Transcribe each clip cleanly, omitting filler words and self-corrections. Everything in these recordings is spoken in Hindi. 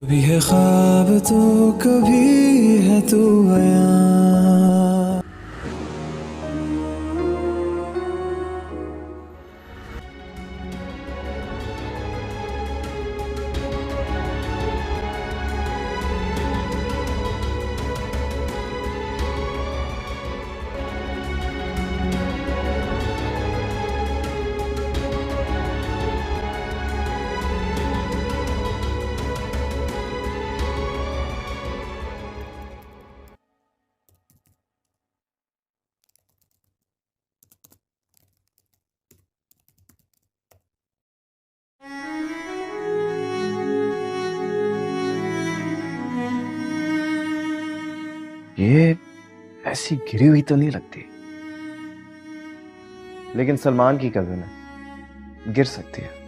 कभी है ख्वाब तो कभी है तू बयां। ये ऐसी गिरी हुई तो नहीं लगती, लेकिन सलमान की कजन है, गिर सकती है।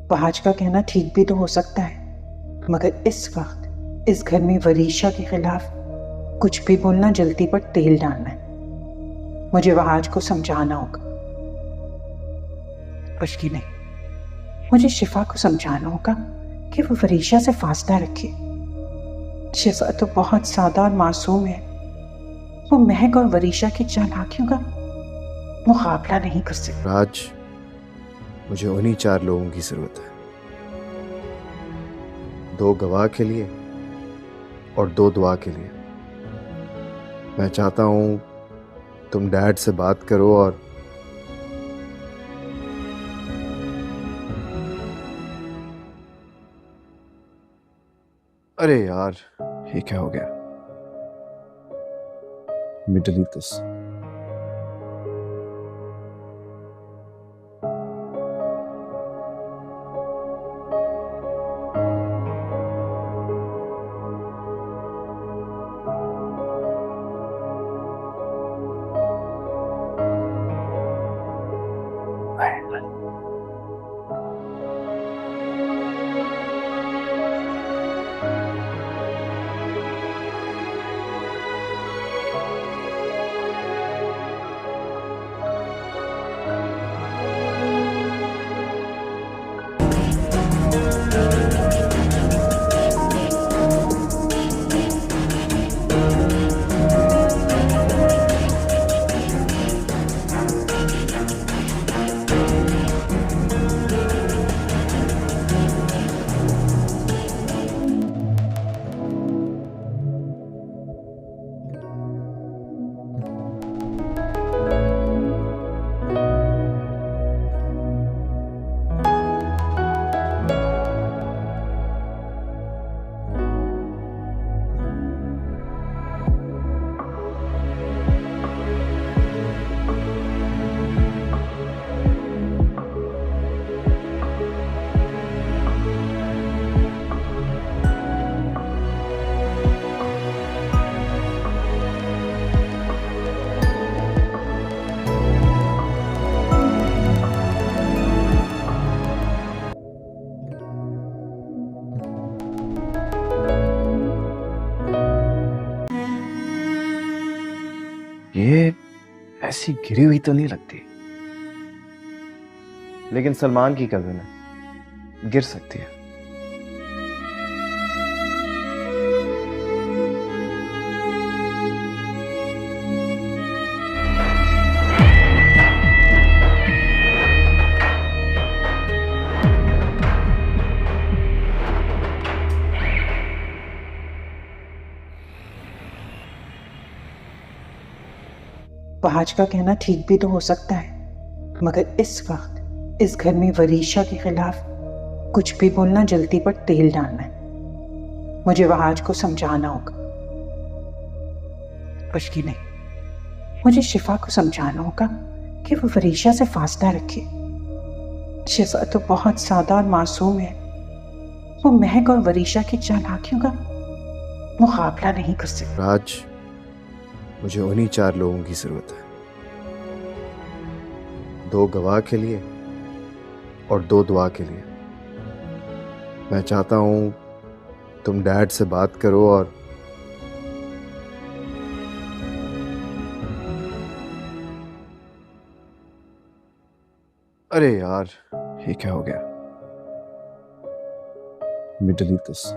फहाज का कहना ठीक भी तो हो सकता है, मगर इस वक्त इस घर में वरीशा के खिलाफ कुछ भी बोलना जल्दी पर तेल डालना है। मुझे फहाज को समझाना होगा। बल्कि नहीं, मुझे शिफा को समझाना होगा कि वो वरीशा से फासला रखे। शिफा तो बहुत सादा और मासूम है। वो महक और वरीशा की चालाकियों का मुकाबला नहीं कर सकती। राज, मुझे उन्हीं 4 लोगों की जरूरत है, 2 गवाह के लिए और 2 दुआ के लिए। मैं चाहता हूं तुम डैड से बात करो और अरे यार, ये क्या हो गया? Delete this. ये ऐसी गिरी हुई तो नहीं लगती, लेकिन सलमान की कजन है, गिर सकती है। फहाज का कहना ठीक भी तो हो सकता है, मगर इस वक्त इस घर में वरीशा के खिलाफ कुछ भी बोलना जल्दी पर तेल डालना है। मुझे फहाज को समझाना होगा। बल्कि नहीं, मुझे शिफा को समझाना होगा कि वो वरीशा से फासला रखे। शिफा तो बहुत सादा और मासूम है। वो महक और वरीशा की चालाकियों का मुकाबला नहीं कर सकती। राज, मुझे उन्हीं 4 लोगों की जरूरत है, दो गवाह के लिए और दो दुआ के लिए। मैं चाहता हूं तुम डैड से बात करो और अरे यार, ये क्या हो गया? Middle this.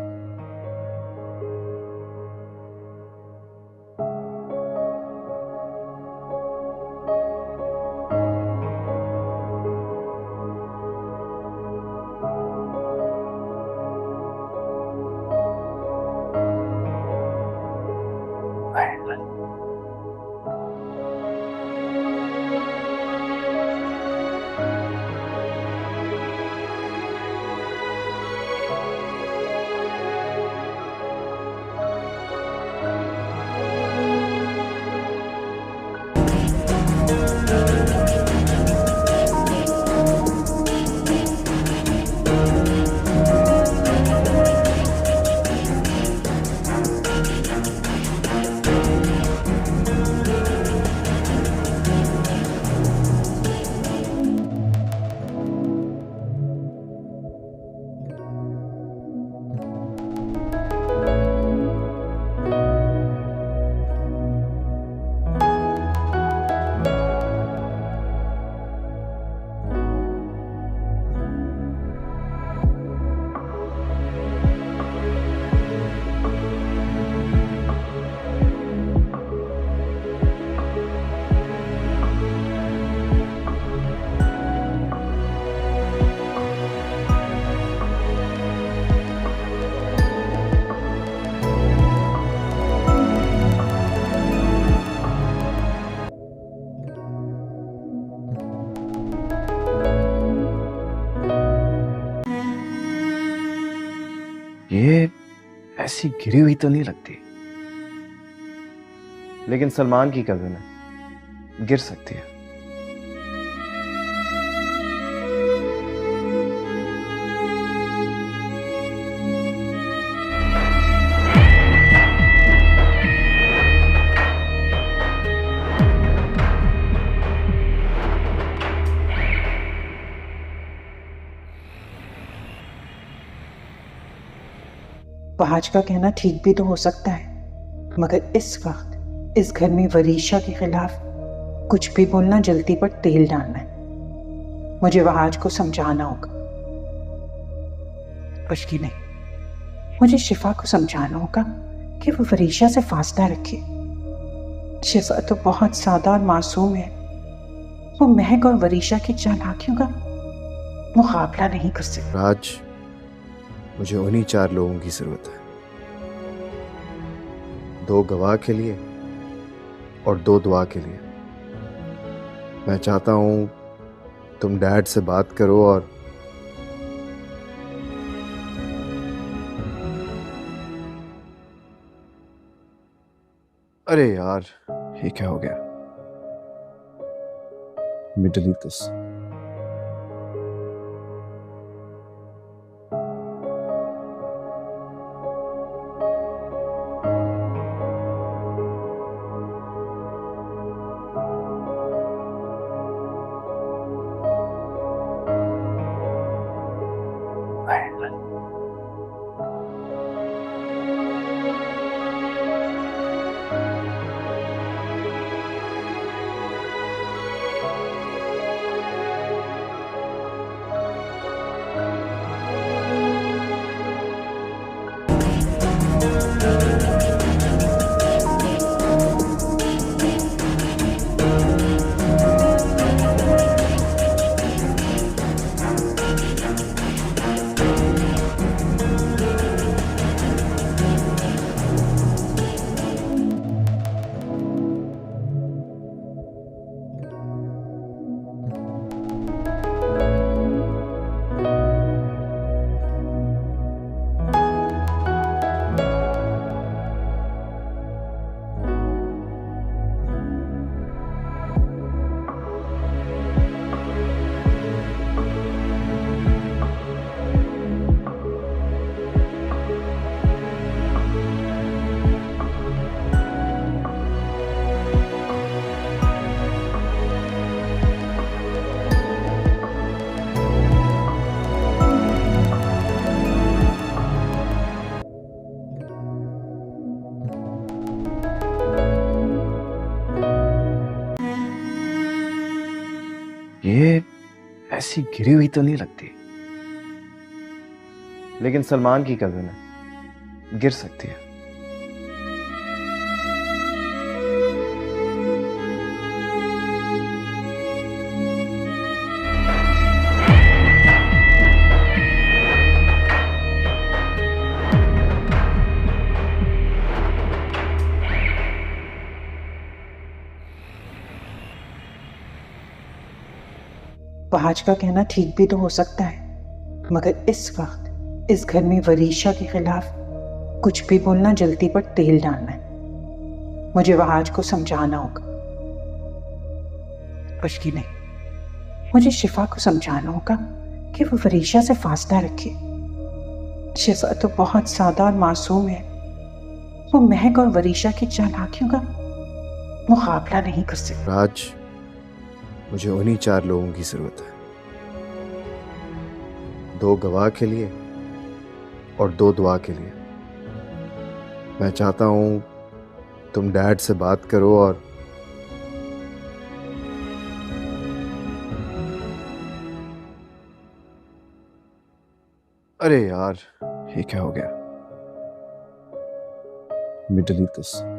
ये ऐसी गिरी हुई तो नहीं लगती, लेकिन सलमान की कज़न है, गिर सकती है। फहाज का कहना ठीक भी तो हो सकता है, मगर इस वक्त इस घर में वरीशा के खिलाफ कुछ भी बोलना जल्दी पर तेल डालना है। मुझे फहाज को समझाना होगा। बल्कि नहीं, मुझे शिफा को समझाना होगा कि वो वरीशा से फासला रखे। शिफा तो बहुत सादा और मासूम है। वो महक और वरीशा की चालाकियों का मुकाबला नहीं कर सकती। राज, मुझे उन्हीं 4 लोगों की जरूरत है, 2 गवाह के लिए और 2 दुआ के लिए। मैं चाहता हूं तुम डैड से बात करो और अरे यार, ये क्या हो गया? Middle this. ये ऐसी गिरी हुई तो नहीं लगती, लेकिन सलमान की कज़न है, गिर सकती है। फहाज का कहना ठीक भी तो हो सकता है, मगर इस वक्त इस घर में वरीशा के खिलाफ कुछ भी बोलना जल्दी पर तेल डालना है। मुझे वहाज को समझाना होगा। कुछ की नहीं, मुझे शिफा को समझाना होगा कि वो वरीशा से फासला रखे। शिफा तो बहुत सादा और मासूम है। वो महक और वरीशा की चालाकियों का मुकाबला नहीं कर सकती। राज, मुझे उन्हीं 4 लोगों की जरूरत है, 2 गवाह के लिए और 2 दुआ के लिए। मैं चाहता हूं तुम डैड से बात करो और अरे यार, ये क्या हो गया? मिडल ईस्ट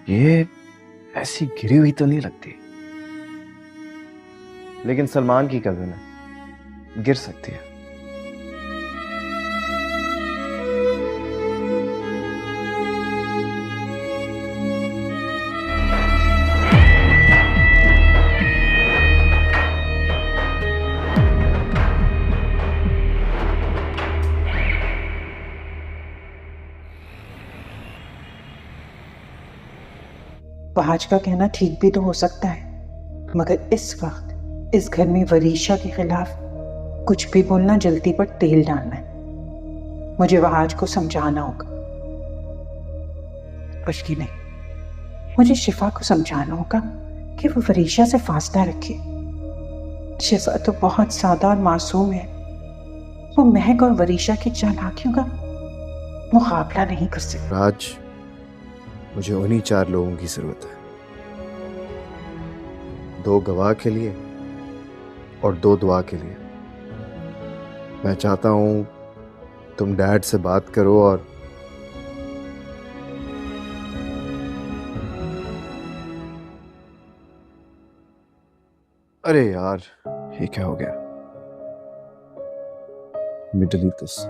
ये ऐसी गिरी हुई तो नहीं लगती, लेकिन सलमान की कज़न है, गिर सकती है। फहाज का कहना ठीक भी तो हो सकता है, मगर इस वक्त इस घर में वरीशा के खिलाफ कुछ भी बोलना जल्दी पर तेल डालना है। मुझे वहाज को समझाना होगा। कुछ की नहीं, मुझे शिफा को समझाना होगा कि वो वरीशा से फासला रखे। शिफा तो बहुत सादा और मासूम है। वो महक और वरीशा की चालाकियों का मुकाबला नहीं कर सकती। राज, मुझे उन्हीं 4 लोगों की जरूरत है, 2 गवाह के लिए और 2 दुआ के लिए। मैं चाहता हूं तुम डैड से बात करो और अरे यार, ये क्या हो गया? मिडल ईस्ट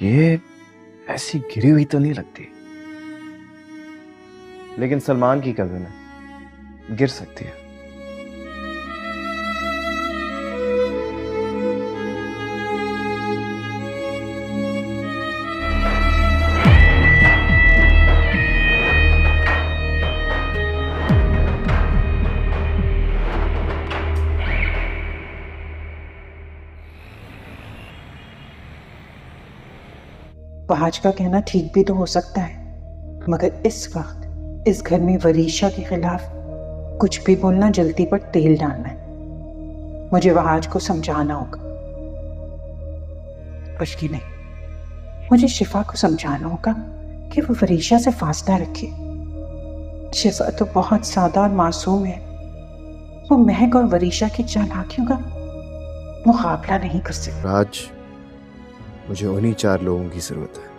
ये ऐसी गिरी हुई तो नहीं लगती, लेकिन सलमान की कजन है, गिर सकती है। फहाज का कहना ठीक भी तो हो सकता है, मगर इस वक्त इस घर में वरीशा के खिलाफ कुछ भी बोलना जल्दी पर तेल डालना है। मुझे वहाज को समझाना होगा। खुशकी नहीं, मुझे शिफा को समझाना होगा कि वो वरीशा से फासला रखे। शिफा तो बहुत सादा और मासूम है। वो महक और वरीशा की चालाकियों का मुकाबला नहीं कर सकती। राज, मुझे उन्हीं 4 लोगों की जरूरत है,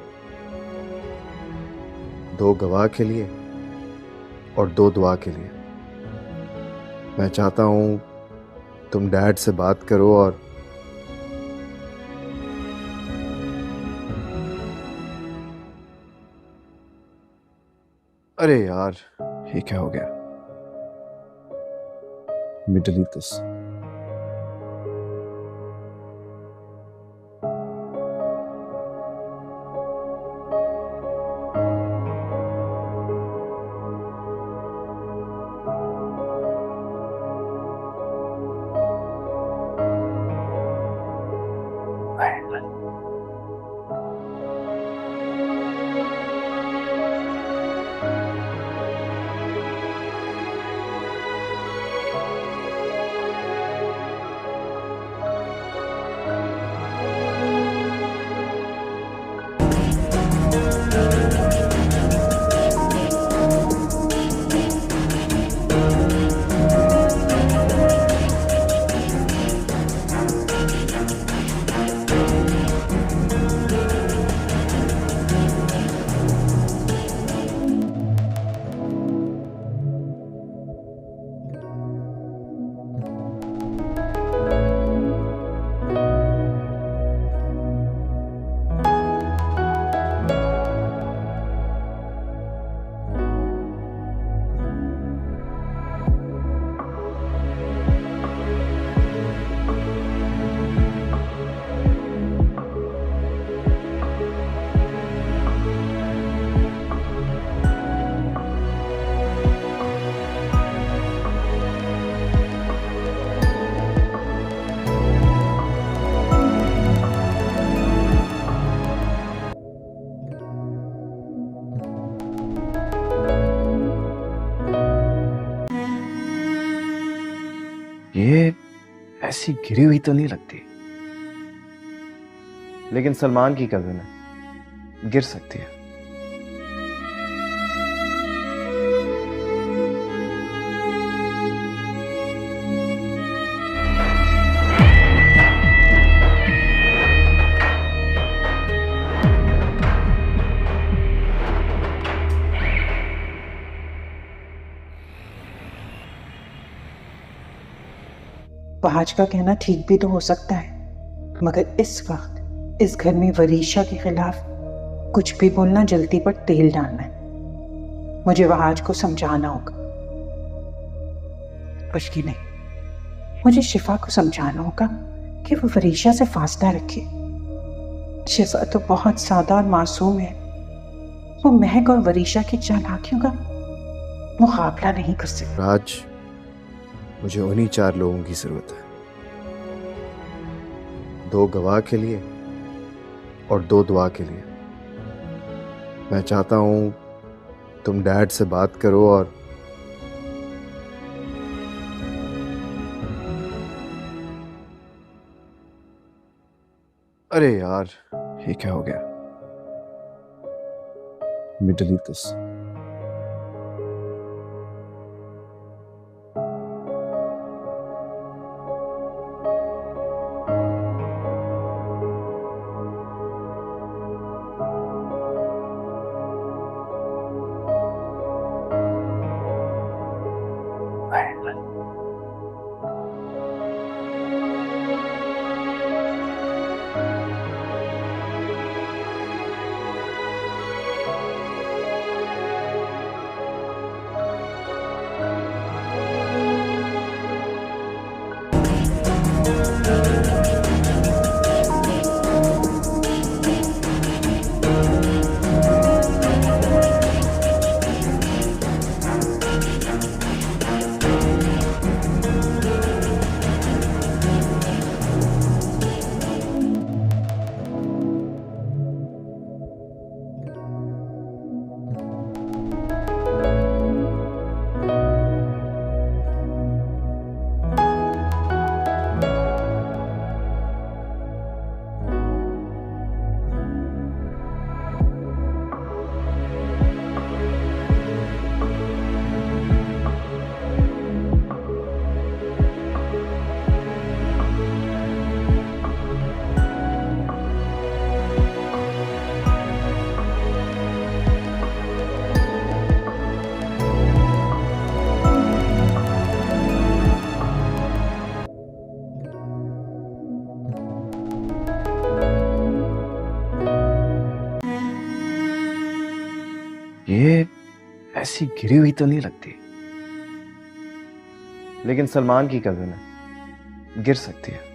2 गवाह के लिए और 2 दुआ के लिए। मैं चाहता हूं तुम डैड से बात करो और अरे यार, ये क्या हो गया? Delete this. ये ऐसी गिरी हुई तो नहीं लगती, लेकिन सलमान की कजन है, गिर सकती है। फहाज का कहना ठीक भी तो हो सकता है, मगर इस वक्त इस घर में वरीशा के खिलाफ कुछ भी बोलना जल्दी पर तेल डालना है। मुझे वहाज को समझाना होगा। खुशकी नहीं, मुझे शिफा को समझाना होगा कि वो वरीशा से फासला रखे। शिफा तो बहुत सादा और मासूम है। वो महक और वरीशा की चालाकियों का मुकाबला नहीं कर सकती। राज, मुझे उन्हीं 4 लोगों की जरूरत है, 2 गवाह के लिए और 2 दुआ के लिए। मैं चाहता हूं तुम डैड से बात करो और अरे यार, ये क्या हो गया? Delete this. ये ऐसी गिरी हुई तो नहीं लगती, लेकिन सलमान की कजन है, गिर सकती है।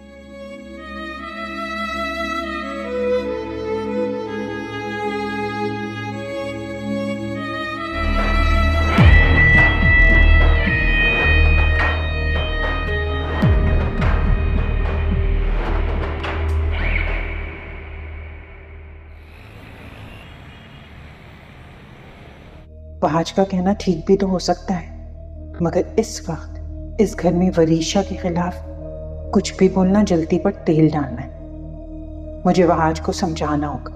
फहाज का कहना ठीक भी तो हो सकता है, मगर इस वक्त इस घर में वरीशा के खिलाफ कुछ भी बोलना जल्दी पर तेल डालना है। मुझे फहाज को समझाना होगा।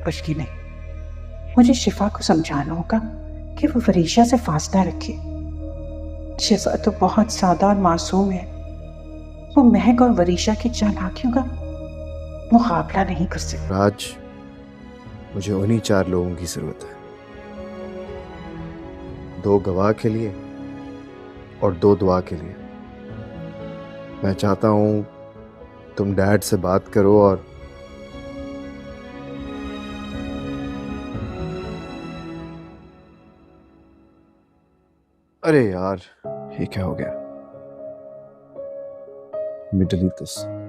कुछ की नहीं, मुझे शिफा को समझाना होगा कि वो वरीशा से फासला रखे। शिफा तो बहुत सादा और मासूम है। वो महक और वरीशा की चालाकियों का मुकाबला नहीं कर सकती। राज, मुझे उन्हीं 4 लोगों की जरूरत है, 2 गवाह के लिए और 2 दुआ के लिए। मैं चाहता हूं तुम डैड से बात करो और अरे यार, ये क्या हो गया? मिडल ईस्ट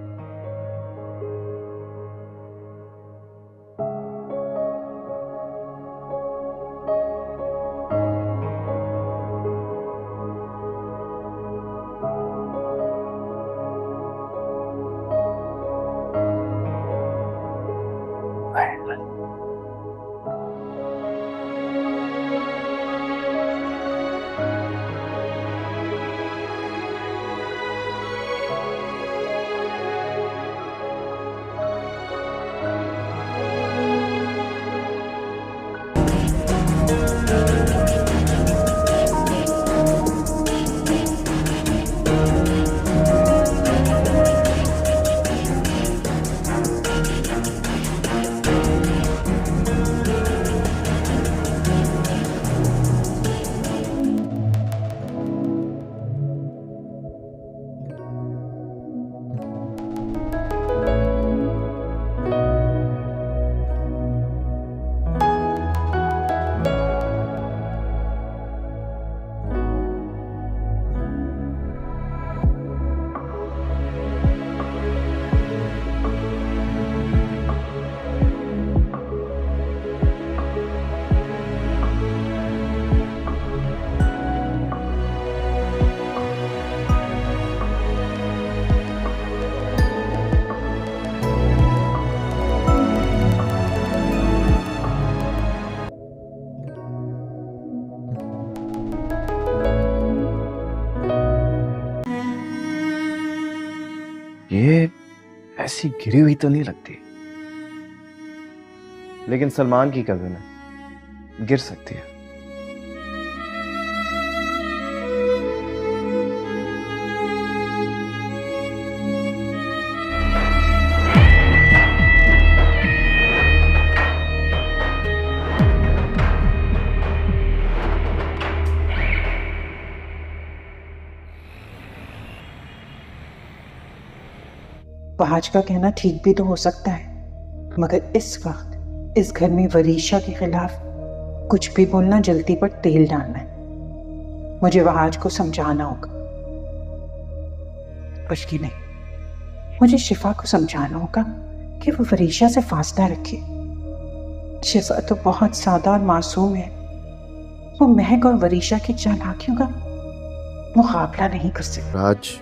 ये ऐसी गिरी हुई तो नहीं लगती, लेकिन सलमान की कजन है, गिर सकती है। फहाज का कहना ठीक भी तो हो सकता है, मगर इस वक्त इस घर में वरीशा के खिलाफ कुछ भी बोलना जल्दी पर तेल डालना है। मुझे फहाज को समझाना होगा। कुछ की नहीं, मुझे शिफा को समझाना होगा कि वो वरीशा से फासला रखे। शिफा तो बहुत सादा और मासूम है। वो महक और वरीशा की चालाकियों का मुकाबला नहीं कर सकती। राज,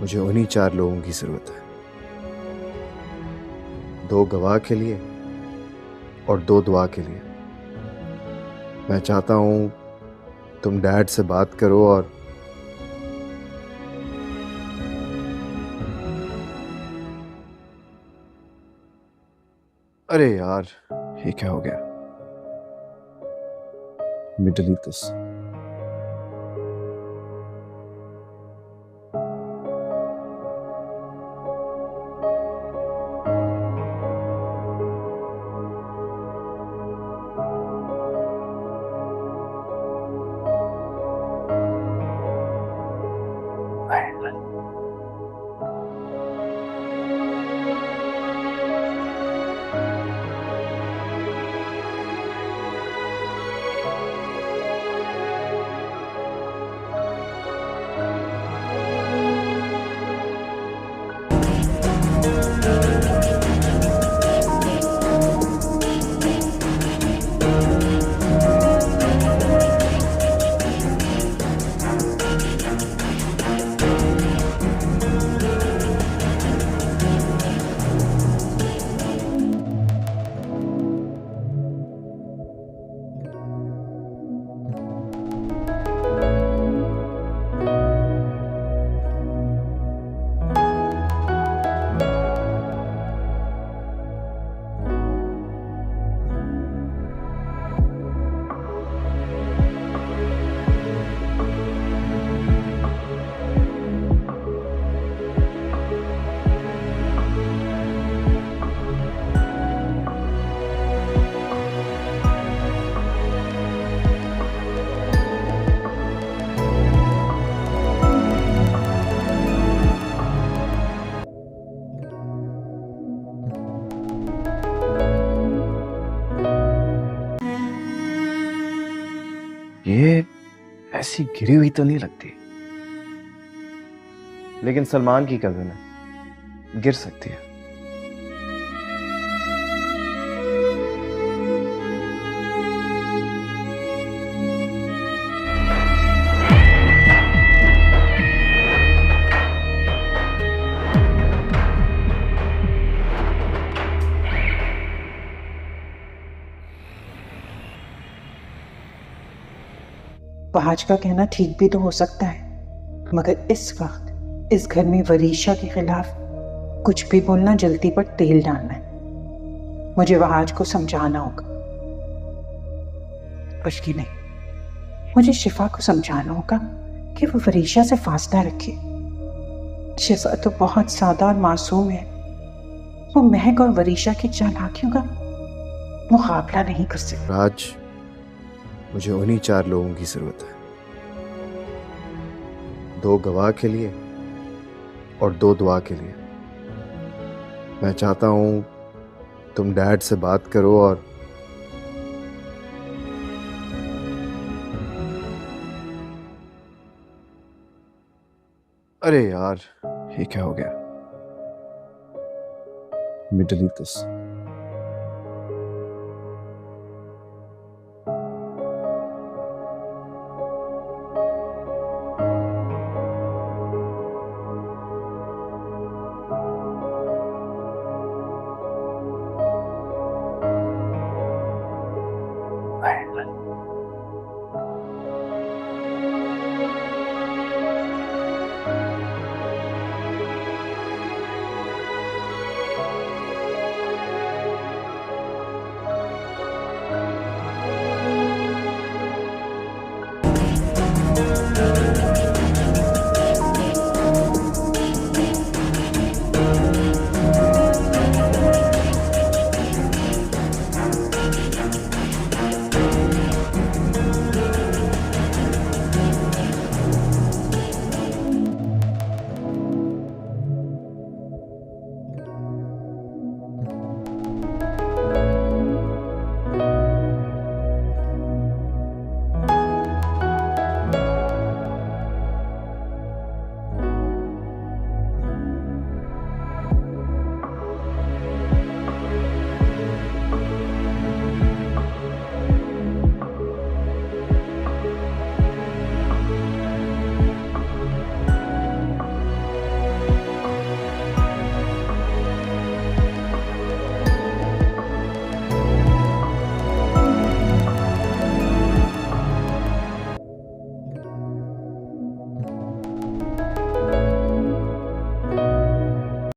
मुझे उन्हीं 4 लोगों की जरूरत है, 2 गवाह के लिए और 2 दुआ के लिए। मैं चाहता हूं तुम डैड से बात करो और अरे यार, ये क्या हो गया? मिडल ईस्ट ये ऐसी गिरी हुई तो नहीं लगती, लेकिन सलमान की कजन है, गिर सकती है। फहाज का कहना ठीक भी तो हो सकता है, मगर इस वक्त इस घर में वरीशा के खिलाफ कुछ भी बोलना जल्दी पर तेल डालना है। मुझे वहाज को समझाना होगा। बल्कि नहीं, मुझे शिफा को समझाना होगा कि वो वरीशा से फासला रखे। शिफा तो बहुत सादा और मासूम है। वो महक और वरीशा की चालाकियों का मुकाबला नहीं कर सकती। राज, मुझे उन्हीं 4 लोगों की जरूरत है, 2 गवाह के लिए और 2 दुआ के लिए। मैं चाहता हूं तुम डैड से बात करो और अरे यार, ये क्या हो गया? Delete this.